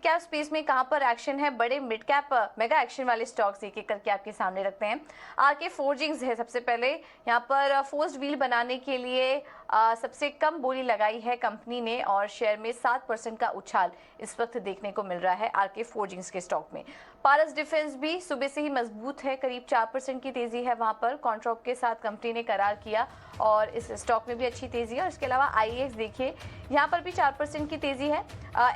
Cap space में कहां पर एक्शन है, बड़े मिड कैप मेगा एक्शन वाले स्टॉक्स एक एक करके आपके सामने रखते हैं। आरके फोर्जिंग्स है सबसे पहले। यहां पर फोर्स्ड व्हील बनाने के लिए सबसे कम बोली लगाई है कंपनी ने और शेयर में 7% का उछाल इस वक्त देखने को मिल रहा है आरके फोर्जिंग्स के स्टॉक में। पारस डिफेंस भी सुबह से ही मजबूत है, करीब 4% की तेजी है वहां पर। कॉन्ट्रॉप के साथ कंपनी ने करार किया और इस स्टॉक में भी अच्छी तेजी है। और इसके अलावा आईएक्स देखिए, यहाँ पर भी 4% की तेजी है।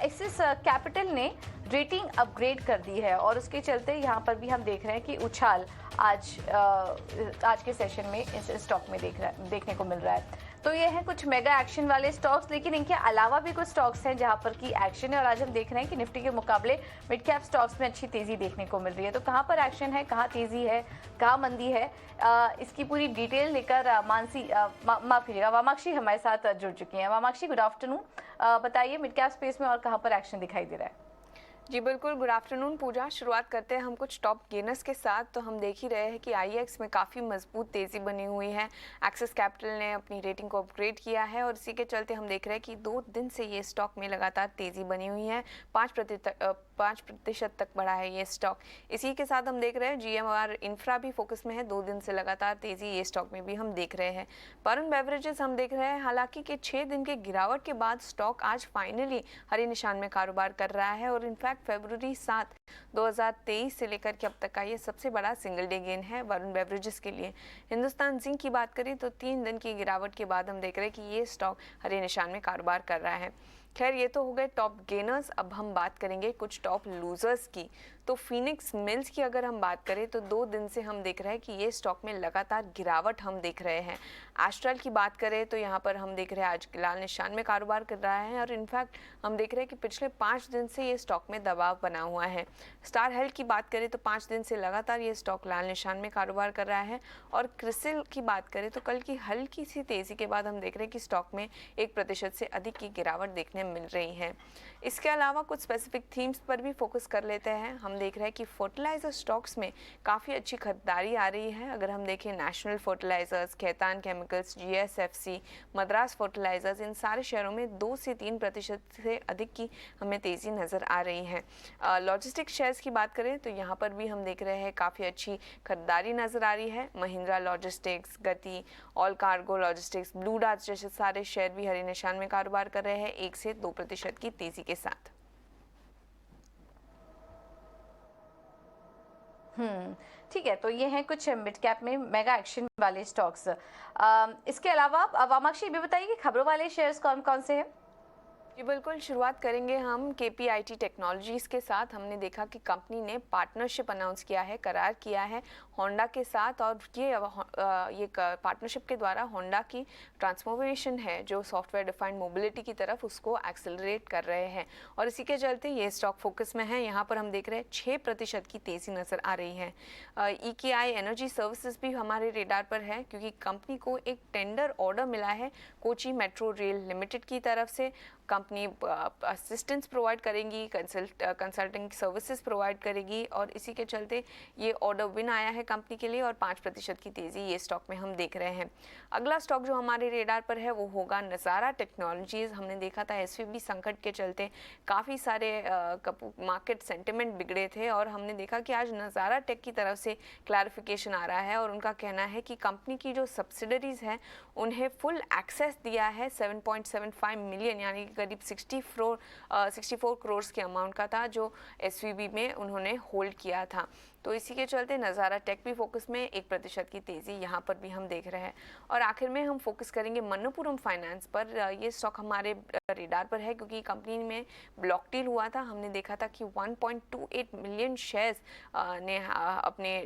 एक्सिस कैपिटल ने रेटिंग अपग्रेड कर दी है और उसके चलते यहाँ पर भी हम देख रहे हैं कि उछाल आज के सेशन में इस स्टॉक में देखने को मिल रहा है। तो ये है कुछ मेगा एक्शन वाले स्टॉक्स, लेकिन इनके अलावा भी कुछ स्टॉक्स हैं जहां पर की एक्शन है और आज हम देख रहे हैं कि निफ्टी के मुकाबले मिड कैप स्टॉक्स में अच्छी तेजी देखने को मिल रही है। तो कहां पर एक्शन है, कहां तेजी है, कहां मंदी है, इसकी पूरी डिटेल लेकर माफ कीजिएगा वामाक्षी हमारे साथ जुड़ चुकी हैं। वामाक्षी, गुड आफ्टरनून। बताइए मिड कैप स्पेस में और कहां पर एक्शन दिखाई दे रहा है? जी बिल्कुल, गुड आफ्टरनून पूजा। शुरुआत करते हैं हम कुछ टॉप गेनर्स के साथ। तो हम देख ही रहे हैं कि आईएक्स में काफ़ी मजबूत तेज़ी बनी हुई है। एक्सिस कैपिटल ने अपनी रेटिंग को अपग्रेड किया है और इसी के चलते हम देख रहे हैं कि 2 दिन से ये स्टॉक में लगातार तेज़ी बनी हुई है। 5% तक बढ़ा है ये स्टॉक। इसी के साथ हम देख रहे हैं जीएमआर इंफ्रा भी फोकस में है। 2 दिन से लगातार तेज़ी ये स्टॉक में भी हम देख रहे हैं। वरुण बेवरेजेस हम देख रहे हैं हालांकि कि 6 दिन के गिरावट के बाद स्टॉक आज फाइनली हरे निशान में कारोबार कर रहा है और इनफैक्ट फरवरी 7, 2023 से लेकर के अब तक का ये सबसे बड़ा सिंगल डे गेन है वरुण बेवरेजेस के लिए। हिंदुस्तान जिंक की बात करें तो 3 दिन की गिरावट के बाद हम देख रहे हैं कि ये स्टॉक हरे निशान में कारोबार कर रहा है। खैर, ये तो हो गए टॉप गेनर्स। अब हम बात करेंगे कुछ टॉप लूजर्स की। तो फिनिक्स मिल्स की अगर हम बात करें तो 2 दिन से हम देख रहे हैं कि ये स्टॉक में लगातार गिरावट हम देख रहे हैं। एस्ट्रल की बात करें तो यहाँ पर हम देख रहे हैं आज लाल निशान में कारोबार कर रहा है और इनफैक्ट हम देख रहे हैं कि पिछले 5 दिन से ये स्टॉक में दबाव बना हुआ है। स्टार हेल्थ की बात करें तो 5 दिन से लगातार ये स्टॉक लाल निशान में कारोबार कर रहा है। और क्रिसिल की बात करें तो कल की हल्की सी तेज़ी के बाद हम देख रहे हैं कि स्टॉक में 1% से अधिक की गिरावट देखने मिल रही है। इसके अलावा कुछ स्पेसिफिक थीम्स पर भी फोकस कर लेते हैं। हम देख रहे हैं कि फर्टिलाइजर स्टॉक्स में काफ़ी अच्छी खरीदारी आ रही है। अगर हम देखें national fertilisers, Khaitan chemicals, GSFC, Madras fertilisers, इन सारे शेयरों में 2 से 3% से अधिक की हमें तेज़ी नज़र आ रही है। लॉजिस्टिक शेयर्स की बात करें तो यहाँ पर भी हम देख रहे हैं काफ़ी अच्छी खरीदारी नज़र आ रही है। महिंद्रा लॉजिस्टिक्स, गति, all cargo logistics, blue dart जैसे सारे शेयर भी हरे निशान में कारोबार कर रहे हैं 1 से 2% की तेज़ी के साथ। ठीक है। तो ये हैं कुछ मिड कैप में मेगा एक्शन वाले स्टॉक्स। इसके अलावा वामाक्षी भी बताइए कि खबरों वाले शेयर्स कौन कौन से हैं? जी बिल्कुल, शुरुआत करेंगे हम केपीआईटी टेक्नोलॉजीज़ के साथ। हमने देखा कि कंपनी ने पार्टनरशिप अनाउंस किया है, करार किया है होंडा के साथ और ये पार्टनरशिप के द्वारा होंडा की ट्रांसफॉर्मेशन है जो सॉफ्टवेयर डिफाइंड मोबिलिटी की तरफ, उसको एक्सेलरेट कर रहे हैं और इसी के चलते ये स्टॉक फोकस में है। यहाँ पर हम देख रहे हैं 6% की तेज़ी नज़र आ रही है। ईकेआई एनर्जी सर्विसेज भी हमारे रेडार पर है क्योंकि कंपनी को एक टेंडर ऑर्डर मिला है कोची मेट्रो रेल लिमिटेड की तरफ से। कंपनी असिस्टेंस प्रोवाइड करेगी, कंसल्टिंग सर्विसेज प्रोवाइड करेगी और इसी के चलते ये ऑर्डर विन आया है कंपनी के लिए और 5% की तेज़ी ये स्टॉक में हम देख रहे हैं। अगला स्टॉक जो हमारे रेडार पर है वो होगा नज़ारा टेक्नोलॉजीज़। हमने देखा था एसवीबी संकट के चलते काफ़ी सारे मार्केट सेंटिमेंट बिगड़े थे और हमने देखा कि आज नज़ारा टेक की तरफ से क्लैरिफिकेशन आ रहा है और उनका कहना है कि कंपनी की जो सब्सिडरीज़ हैं उन्हें फुल एक्सेस दिया है 7.75 मिलियन यानी करीब 64 करोड़ के अमाउंट का था जो एसवीबी में उन्होंने होल्ड किया था। तो इसी के चलते नज़ारा टेक भी फोकस में 1% की तेज़ी यहाँ पर भी हम देख रहे हैं। और आखिर में हम फोकस करेंगे मन्नपुरम फाइनेंस पर। ये स्टॉक हमारे रेडार पर है क्योंकि कंपनी में ब्लॉक डील हुआ था। हमने देखा था कि 1.28 मिलियन शेयर्स ने अपने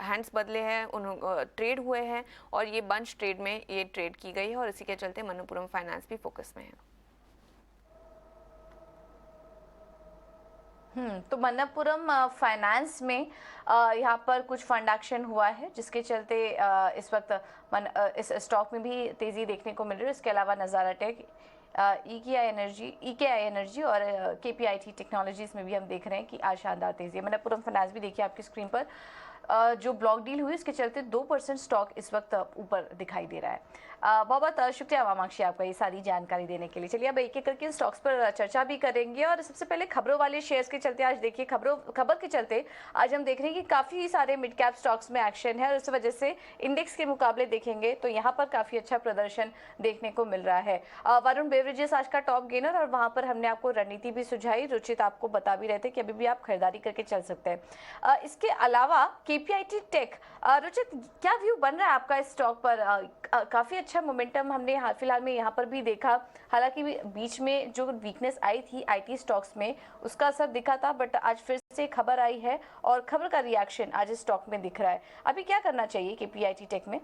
हैंड्स बदले हैं, ट्रेड हुए हैं और ये बंच ट्रेड में ये ट्रेड की गई है और इसी के चलते मन्नपुरम फाइनेंस भी फोकस में है। तो मन्नपुरम फाइनेंस में यहाँ पर कुछ फंड एक्शन हुआ है जिसके चलते इस वक्त इस स्टॉक में भी तेज़ी देखने को मिल रही है। इसके अलावा नज़ारा टेक, ईकेआई एनर्जी और केपीआईटी टेक्नोलॉजीज़ में भी हम देख रहे हैं कि आज शानदार तेज़ी है। मन्नपुरम फाइनेंस भी देखिए आपकी स्क्रीन पर जो ब्लॉक डील हुई उसके चलते 2% स्टॉक इस वक्त ऊपर दिखाई दे रहा है। बहुत बहुत शुक्रिया वामाक्षी आपका ये सारी जानकारी देने के लिए। चलिए अब एक एक करके स्टॉक्स पर चर्चा भी करेंगे और सबसे पहले खबरों वाले शेयर्स के चलते आज देखिए खबर के चलते आज हम देख रहे हैं कि काफी सारे मिड कैप स्टॉक्स में एक्शन है और इस वजह से इंडेक्स के मुकाबले देखेंगे तो यहाँ पर काफी अच्छा प्रदर्शन देखने को मिल रहा है। वरुण बेवरेजेस आज का टॉप गेनर और वहां पर हमने आपको रणनीति भी सुझाई, रुचित आपको बता भी रहे थे कि अभी भी आप खरीदारी करके चल सकते हैं। इसके अलावा केपीआईटी टेक, रुचित क्या व्यू बन रहा है आपका इस स्टॉक पर? काफी अच्छा मोमेंटम हमने हाल फिलहाल में यहाँ पर भी देखा, हालांकि बीच में जो वीकनेस आई थी आईटी स्टॉक्स में उसका असर दिखा था, बट आज फिर से खबर आई है और खबर का रिएक्शन आज इस स्टॉक में दिख रहा है। अभी क्या करना चाहिए केपीआईटी टेक में?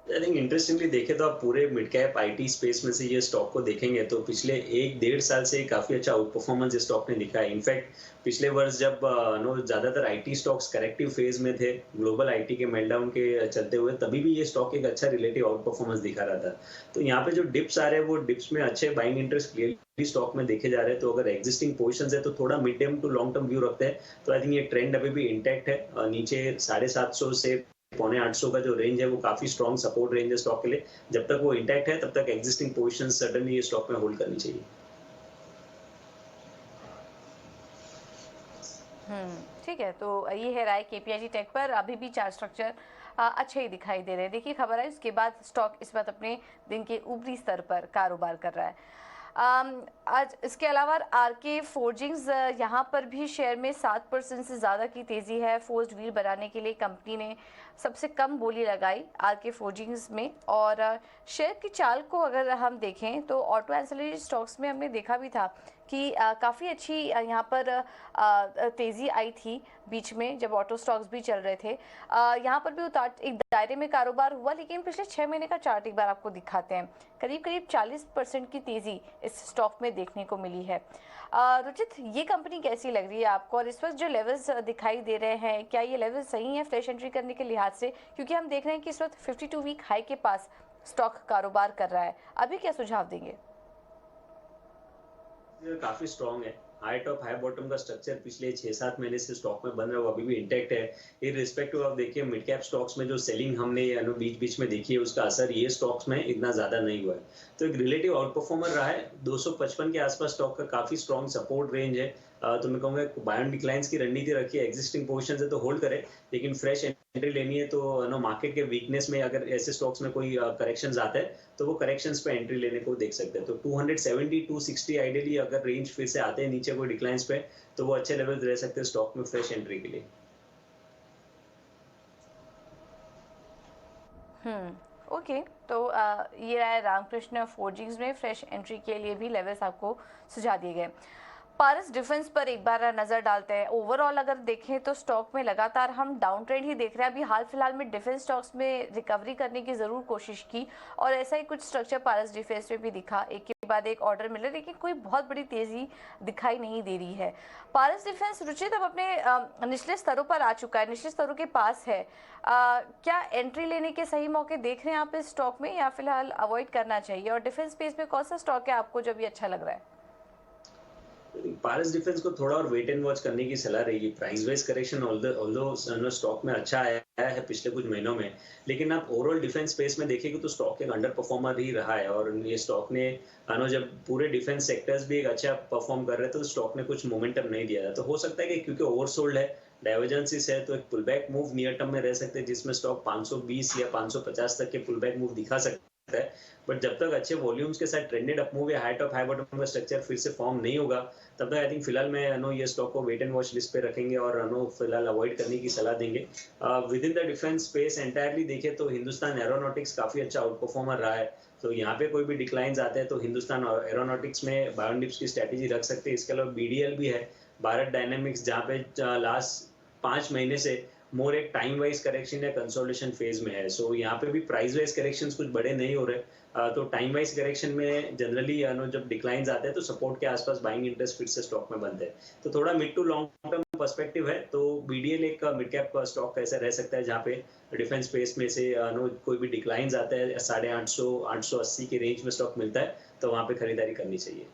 आई थिंक इंटरेस्टिंगली देखे तो आप पूरे मिड कैप आईटी स्पेस में से ये स्टॉक को देखेंगे तो पिछले 1-1.5 साल से काफी अच्छा आउट परफॉर्मेंस इस स्टॉक ने दिखा है। इनफैक्ट पिछले वर्ष जब ज्यादातर आईटी स्टॉक्स करेक्टिव फेज में थे ग्लोबल आईटी के मेल्टडाउन के चलते हुए, तभी भी ये स्टॉक एक अच्छा रिलेटिव आउट परफॉर्मेंस दिखा रहा था। तो यहाँ पे जो डिप्स आ रहे हैं वो डिप्स में अच्छे बाइंग इंटरेस्ट क्लियरली स्टॉक में देखे जा रहे हैं। तो अगर एग्जिस्टिंग पोजिशन है तो थोड़ा mid term to long term view रखते हैं तो आई थिंक ये ट्रेंड अभी भी इंटैक्ट है। नीचे 750 से 750 का जो रेंज है वो काफी स्ट्रॉन्ग सपोर्ट रेंज है स्टॉक के लिए। जब तक वो इंटैक्ट है तब तक एग्जिस्टिंग पोजीशन सडनली ये स्टॉक में होल्ड करनी चाहिए। ठीक है, तो ये है राय केपीआईटी टेक पर। अभी भी चार्ट स्ट्रक्चर अच्छे ही दिखाई दे रहे हैं। देखिए खबर है उसके बाद स्टॉक इस वक्त अपने दिन के ऊपरी स्तर पर कारोबार कर रहा है। आज इसके अलावा आरके फोर्जिंग्स, यहाँ पर भी शेयर में 7% से ज़्यादा की तेज़ी है। फोर्स्ड व्हील बनाने के लिए कंपनी ने सबसे कम बोली लगाई आरके फोर्जिंग्स में। और शेयर की चाल को अगर हम देखें तो ऑटो एंसिलरी स्टॉक्स में हमने देखा भी था कि काफ़ी अच्छी यहाँ पर तेज़ी आई थी बीच में जब ऑटो स्टॉक्स भी चल रहे थे। यहाँ पर भी उतार एक दायरे में कारोबार हुआ, लेकिन पिछले 6 महीने का चार्ट एक बार आपको दिखाते हैं। करीब 40% की तेज़ी इस स्टॉक में देखने को मिली है। रुचित, ये कंपनी कैसी लग रही है आपको और इस वक्त जो लेवल्स दिखाई दे रहे हैं क्या ये लेवल सही है फ्रेश एंट्री करने के लिहाज से? क्योंकि हम देख रहे हैं कि इस वक्त 52 वीक हाई के पास स्टॉक कारोबार कर रहा है। अभी क्या सुझाव देंगे? काफी स्ट्रॉन्ग है। हाई टॉप हाई बॉटम का स्ट्रक्चर पिछले 6-7 महीने से स्टॉक में बन रहा है वो अभी भी इंटैक्ट है। इररिस्पेक्टिव ऑफ देखिए मिड कैप स्टॉक्स में जो सेलिंग हमने बीच बीच में देखी है उसका असर ये स्टॉक्स में इतना ज्यादा नहीं हुआ है। तो एक रिलेटिव आउट परफॉर्मर रहा है। 255 के आसपास स्टॉक का काफी स्ट्रॉन्ग सपोर्ट रेंज है। तो मैं कहूँगा बाय ऑन डिक्लाइंस की रणनीति रखिए, एग्जिस्टिंग पोजीशन है तो होल्ड करे, लेकिन फ्रेश एंट्री लेनी है तो मार्केट के वीकनेस में अगर ऐसे स्टॉक्स में कोई करेक्शंस आते हैं तो वो करेक्शंस पे एंट्री लेने को देख सकते हैं। तो 270 260 आइडियली अगर रेंज फिर से आते हैं नीचे कोई डिक्लाइंस पे तो वो अच्छे लेवल रह सकते हैं स्टॉक में फ्रेश एंट्री के लिए। ओके, तो ये रहा रामकृष्ण फोर्जिंग्स में फ्रेश एंट्री के लिए भी लेवल्स आपको सुझा दिए गए। पारस डिफेंस पर एक बार नजर डालते हैं। ओवरऑल अगर देखें तो स्टॉक में लगातार हम डाउन ट्रेंड ही देख रहे हैं। अभी हाल फिलहाल में डिफेंस स्टॉक्स में रिकवरी करने की जरूर कोशिश की और ऐसा ही कुछ स्ट्रक्चर पारस डिफेंस में भी दिखा। एक के बाद एक ऑर्डर मिले लेकिन कोई बहुत बड़ी तेजी दिखाई नहीं दे रही है। पारस डिफेंस रुचित अब अपने निचले स्तरों पर आ चुका है, निचले स्तरों के पास है। क्या एंट्री लेने के सही मौके देख रहे हैं आप इस स्टॉक में या फिलहाल अवॉइड करना चाहिए? और डिफेंस स्पेस में कौन सा स्टॉक है आपको जो भी अच्छा लग रहा है? पारस डिफेंस को थोड़ा और वेट एंड वॉच करने की सलाह रहेगी। Price wise correction although stock में अच्छा आया है पिछले कुछ महीनों में, लेकिन आप ओवरऑल डिफेंस स्पेस में देखेंगे तो स्टॉक एक अंडर परफॉर्मर ही रहा है। और ये स्टॉक ने जब पूरे डिफेंस सेक्टर्स भी एक अच्छा परफॉर्म कर रहे थे तो स्टॉक ने कुछ मोमेंटम नहीं दिया था। तो हो सकता है कि क्योंकि ओवरसोल्ड है, डाइवर्जेंसिस है, तो एक पुलबैक मूव नियर टर्म में रह सकते हैं जिसमें स्टॉक 520 या 550 तक के पुलबैक मूव दिखा सकता है। बट जब तक अच्छे वॉल्यूम्स के साथ ट्रेंडेड अपमूव या हाई टॉप हाई बॉटम का स्ट्रक्चर फिर से फॉर्म नहीं होगा तब तक आई थिंक फिलहाल मैं ये स्टॉक को वेट एंड वॉच लिस्ट पे रखेंगे और फिलहाल अवॉइड करने की सलाह देंगे। With in the defence space entirely देखें तो हिंदुस्तान एरोनॉटिक्स काफी अच्छा आउट परफॉर्मर रहा है। तो यहाँ पे कोई भी डिक्लाइंस आते हैं तो हिंदुस्तान एरोनॉटिक्स में बाय डिप्स की स्ट्रेटेजी रख सकते हैं। इसके अलावा बीडीएल भी है, भारत डायनेमिक्स, जहाँ पे लास्ट 5 महीने से मोर एक टाइम वाइज करेक्शन या कंसोलिडेशन फेज में है। सो यहाँ पे भी प्राइस वाइज करेक्शंस कुछ बड़े नहीं हो रहे। तो टाइम वाइज करेक्शन में जनरली जब डिक्लाइंस आते हैं तो सपोर्ट के आसपास बाइंग इंटरेस्ट फिर से स्टॉक में बनते हैं। तो थोड़ा mid to long term perspective है तो बीडीएल एक मिड कैप स्टॉक कैसे रह सकता है जहाँ पे डिफेंस स्पेस में से कोई भी डिक्लाइंस आता है 850 880 के रेंज में स्टॉक मिलता है तो वहाँ पे खरीदारी करनी चाहिए।